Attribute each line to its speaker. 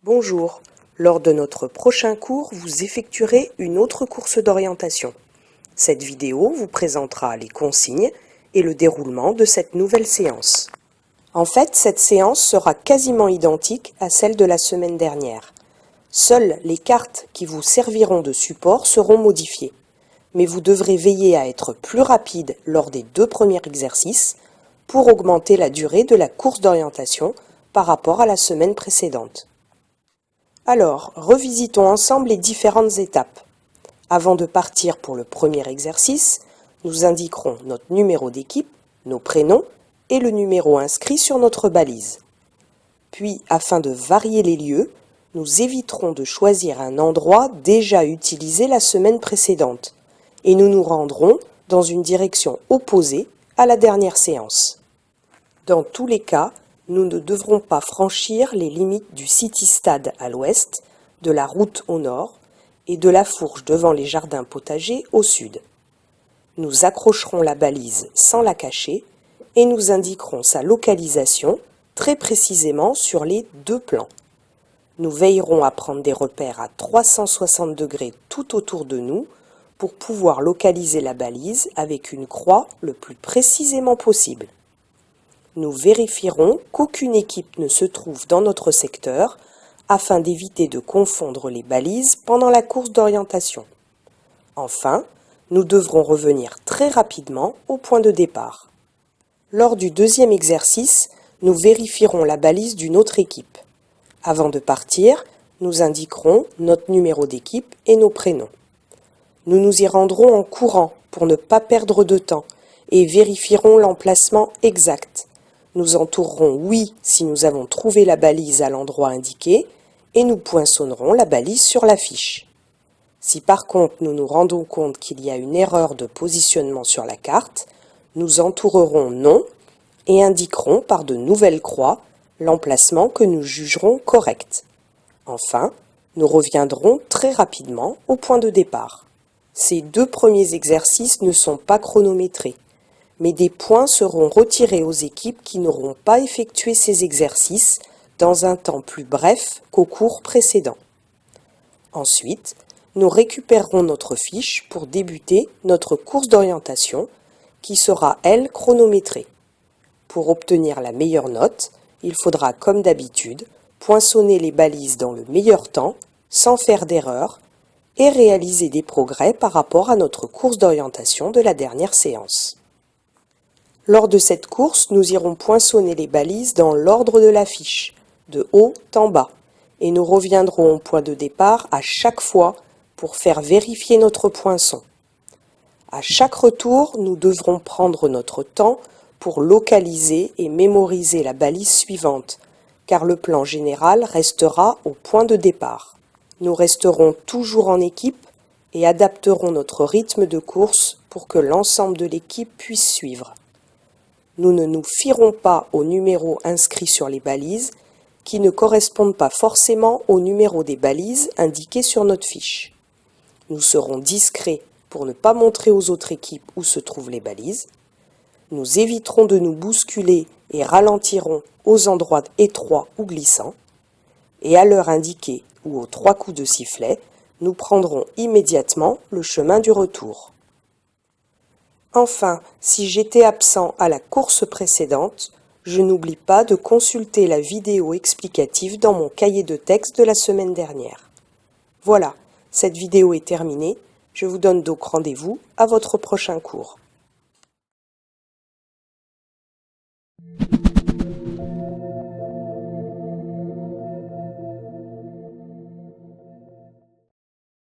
Speaker 1: Bonjour, lors de notre prochain cours, vous effectuerez une autre course d'orientation. Cette vidéo vous présentera les consignes et le déroulement de cette nouvelle séance. En fait, cette séance sera quasiment identique à celle de la semaine dernière. Seules les cartes qui vous serviront de support seront modifiées. Mais vous devrez veiller à être plus rapide lors des 2 premiers exercices pour augmenter la durée de la course d'orientation par rapport à la semaine précédente. Alors, revisitons ensemble les différentes étapes. Avant de partir pour le premier exercice, nous indiquerons notre numéro d'équipe, nos prénoms et le numéro inscrit sur notre balise. Puis, afin de varier les lieux, nous éviterons de choisir un endroit déjà utilisé la semaine précédente et nous nous rendrons dans une direction opposée à la dernière séance. Dans tous les cas, nous ne devrons pas franchir les limites du City Stade à l'ouest, de la route au nord et de la fourche devant les jardins potagers au sud. Nous accrocherons la balise sans la cacher et nous indiquerons sa localisation très précisément sur les 2 plans. Nous veillerons à prendre des repères à 360 degrés tout autour de nous pour pouvoir localiser la balise avec une croix le plus précisément possible. Nous vérifierons qu'aucune équipe ne se trouve dans notre secteur afin d'éviter de confondre les balises pendant la course d'orientation. Enfin, nous devrons revenir très rapidement au point de départ. Lors du deuxième exercice, nous vérifierons la balise d'une autre équipe. Avant de partir, nous indiquerons notre numéro d'équipe et nos prénoms. Nous nous y rendrons en courant pour ne pas perdre de temps et vérifierons l'emplacement exact. Nous entourerons oui si nous avons trouvé la balise à l'endroit indiqué et nous poinçonnerons la balise sur la fiche. Si par contre nous nous rendons compte qu'il y a une erreur de positionnement sur la carte, nous entourerons non et indiquerons par de nouvelles croix l'emplacement que nous jugerons correct. Enfin, nous reviendrons très rapidement au point de départ. Ces 2 premiers exercices ne sont pas chronométrés, mais des points seront retirés aux équipes qui n'auront pas effectué ces exercices dans un temps plus bref qu'au cours précédent. Ensuite, nous récupérerons notre fiche pour débuter notre course d'orientation qui sera, elle, chronométrée. Pour obtenir la meilleure note, il faudra, comme d'habitude, poinçonner les balises dans le meilleur temps, sans faire d'erreur, et réaliser des progrès par rapport à notre course d'orientation de la dernière séance. Lors de cette course, nous irons poinçonner les balises dans l'ordre de la fiche, de haut en bas, et nous reviendrons au point de départ à chaque fois pour faire vérifier notre poinçon. À chaque retour, nous devrons prendre notre temps pour localiser et mémoriser la balise suivante, car le plan général restera au point de départ. Nous resterons toujours en équipe et adapterons notre rythme de course pour que l'ensemble de l'équipe puisse suivre. Nous ne nous fierons pas aux numéros inscrits sur les balises qui ne correspondent pas forcément au numéro des balises indiquées sur notre fiche. Nous serons discrets pour ne pas montrer aux autres équipes où se trouvent les balises. Nous éviterons de nous bousculer et ralentirons aux endroits étroits ou glissants. Et à l'heure indiquée ou aux 3 coups de sifflet, nous prendrons immédiatement le chemin du retour. Enfin, si j'étais absent à la course précédente, je n'oublie pas de consulter la vidéo explicative dans mon cahier de texte de la semaine dernière. Voilà, cette vidéo est terminée. Je vous donne donc rendez-vous à votre prochain cours.